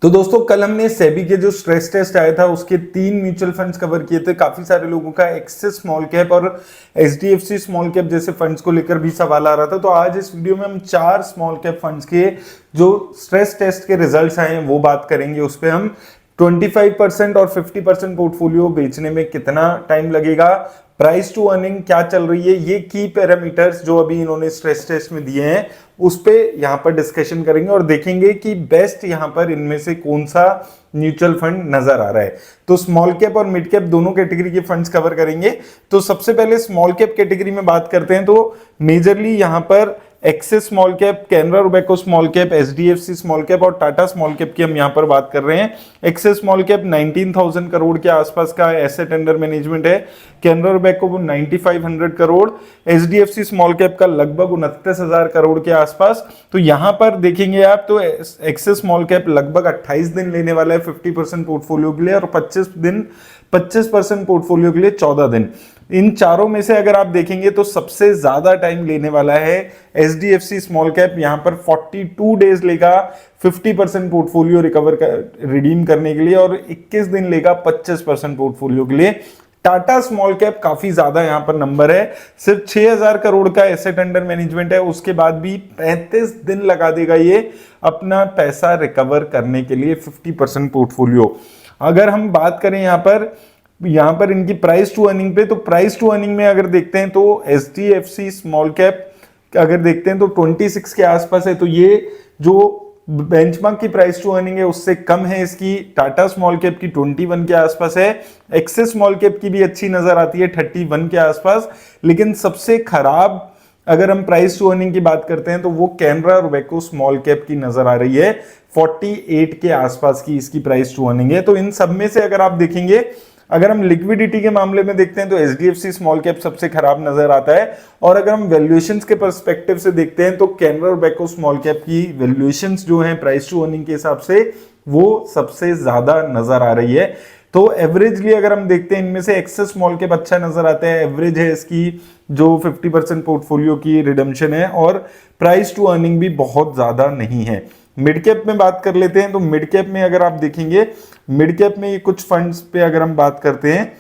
तो दोस्तों कल हमने सेबी के जो स्ट्रेस टेस्ट आया था उसके 3 म्यूचुअल फंड्स कवर किए थे। काफी सारे लोगों का एक्सिस स्मॉल कैप और एचडीएफसी स्मॉल कैप जैसे फंड्स को लेकर भी सवाल आ रहा था। तो आज इस वीडियो में हम 4 स्मॉल कैप फंड्स के जो स्ट्रेस टेस्ट के रिजल्ट्स आए हैं वो बात करेंगे। उस पर हम 25% और 50% पोर्टफोलियो बेचने में कितना टाइम लगेगा, प्राइस टू अर्निंग क्या चल रही है, ये की पैरामीटर्स जो अभी इन्होंने स्ट्रेस टेस्ट में दिए हैं उस पे यहां पर डिस्कशन करेंगे और देखेंगे कि बेस्ट यहां पर इनमें से कौन सा म्यूचुअल फंड नजर आ रहा है। तो स्मॉल कैप और मिड कैप दोनों कैटेगरी के फंड्स कवर करेंगे। तो सबसे पहले स्मॉल कैप कैटेगरी में बात करते हैं। तो मेजरली यहां पर axis small cap, Canara Robeco small cap, HDFC small cap और टाटा स्मॉल कैप की हम यहां पर बात कर रहे हैं। एक्सिस स्मॉल कैप 19,000 करोड़ के आसपास का एसेट अंडर मैनेजमेंट है। Canara Robeco 9,500 crore, HDFC small cap का लगभग 29,000 करोड़ के आसपास। तो यहां पर देखेंगे आप तो एक्सिस स्मॉल कैप लगभग 28 दिन लेने वाला है 50% पोर्टफोलियो के लिए और 25% पोर्टफोलियो के लिए 14 दिन। इन चारों में से अगर आप देखेंगे तो सबसे ज्यादा टाइम लेने वाला है एचडीएफसी स्मॉल कैप। यहां पर 42 डेज लेगा 50% पोर्टफोलियो रिडीम करने के लिए और 21 दिन लेगा 25% पोर्टफोलियो के लिए। टाटा स्मॉल कैप काफी ज्यादा यहां पर नंबर है, सिर्फ 6,000 करोड़ का एसेट अंडर मैनेजमेंट है। उसके बाद भी 35 दिन लगा देगा ये अपना पैसा रिकवर करने के लिए 50% पोर्टफोलियो। अगर हम बात करें यहां पर इनकी प्राइस टू अर्निंग पे, तो प्राइस टू अर्निंग में अगर देखते हैं तो एचडीएफसी स्मॉल कैप अगर देखते हैं तो 26 के आसपास है। तो ये जो बेंचमार्क की प्राइस टू अर्निंग है उससे कम है इसकी। टाटा स्मॉल कैप की 21 के आसपास है। एक्सिस स्मॉल कैप की भी अच्छी नजर आती है 31 के आसपास। लेकिन सबसे खराब अगर हम प्राइस टू अर्निंग की बात करते हैं तो वो कैनरा रोबेको स्मॉल कैप की नजर आ रही है। 48 के आसपास की इसकी प्राइस टू अर्निंग है। तो इन सब में से अगर आप देखेंगे, अगर हम लिक्विडिटी के मामले में देखते हैं तो एचडीएफसी स्मॉल कैप सबसे खराब नजर आता है। और अगर हम वैल्यूएशंस के पर्सपेक्टिव से देखते हैं तो कैनरा रोबेको स्मॉल कैप की वैल्यूएशंस जो हैं प्राइस टू अर्निंग के हिसाब से वो सबसे ज्यादा नजर आ रही है। तो एवरेजली अगर हम देखते हैं इनमें से एक्सिस स्मॉल कैप अच्छा नजर आता है। एवरेज है इसकी जो 50% पोर्टफोलियो की रिडम्पशन है और प्राइस टू अर्निंग भी बहुत ज्यादा नहीं है। मिड कैप में बात कर लेते हैं। तो मिड कैप में अगर आप देखेंगे, मिड कैप में कुछ फंड्स पे अगर हम बात करते हैं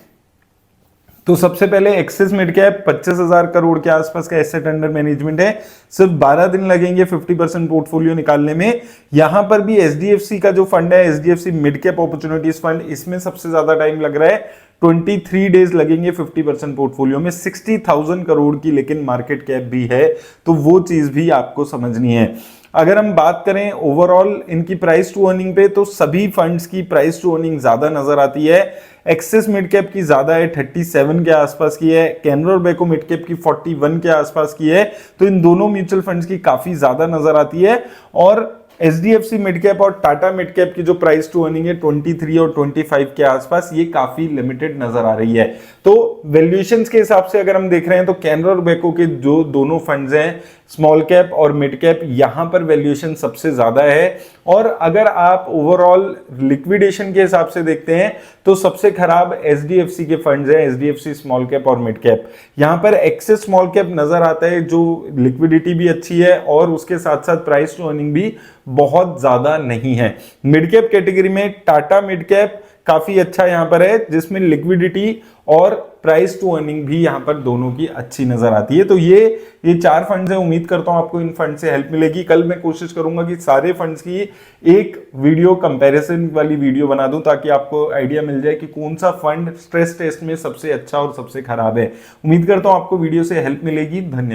तो सबसे पहले एक्सिस मिड कैप 25,000 करोड़ के आसपास का एसेट अंडर मैनेजमेंट है। सिर्फ 12 दिन लगेंगे 50% पोर्टफोलियो निकालने में। यहां पर भी एचडीएफसी का जो फंड है, HDFC mid cap opportunities fund, इसमें सबसे ज्यादा टाइम लग रहा है। 23 डेज लगेंगे 50% पोर्टफोलियो में। 60,000 करोड़ की लेकिन मार्केट कैप भी है, तो वो चीज भी आपको समझनी है। अगर हम बात करें ओवरऑल इनकी प्राइस टू अर्निंग पे, तो सभी फंड्स की प्राइस टू अर्निंग ज्यादा नजर आती है। एक्सिस मिड कैप की ज्यादा है, 37 के आसपास की है। कैनरा रोबेको मिड कैप की 41 के आसपास की है। तो इन दोनों म्यूचुअल फंड्स की काफी ज्यादा नजर आती है। और एचडीएफसी मिड कैप और टाटा मिड कैप की जो प्राइस टू अर्निंग है 23 और 25 के आसपास, ये काफी लिमिटेड नजर आ रही है। तो वैल्यूएशंस के हिसाब से अगर हम देख रहे हैं तो कैनरा रोबेको के जो दोनों फंड्स हैं स्मॉल कैप और मिड कैप, यहां पर वैल्यूएशन सबसे ज्यादा है। और अगर आप ओवरऑल लिक्विडेशन के हिसाब से देखते हैं तो सबसे खराब एचडीएफसी के फंड्स हैं, एचडीएफसी स्मॉल कैप और मिड कैप। यहां पर एक्सिस स्मॉल कैप नजर आता है जो लिक्विडिटी भी अच्छी है और उसके साथ साथ प्राइस टू अर्निंग भी बहुत ज्यादा नहीं है। मिड कैप कैटेगरी में टाटा मिड कैप काफी अच्छा यहां पर है जिसमें लिक्विडिटी और प्राइस टू अर्निंग भी यहां पर दोनों की अच्छी नजर आती है। तो ये 4 फंड्स हैं। उम्मीद करता हूं आपको इन फंड से हेल्प मिलेगी। कल मैं कोशिश करूंगा कि सारे फंड्स की एक वीडियो कंपैरिजन वाली वीडियो बना दूं ताकि आपको आइडिया मिल जाए कि कौन सा फंड स्ट्रेस टेस्ट में सबसे अच्छा और सबसे खराब है। उम्मीद करता हूं आपको वीडियो से हेल्प मिलेगी। धन्यवाद।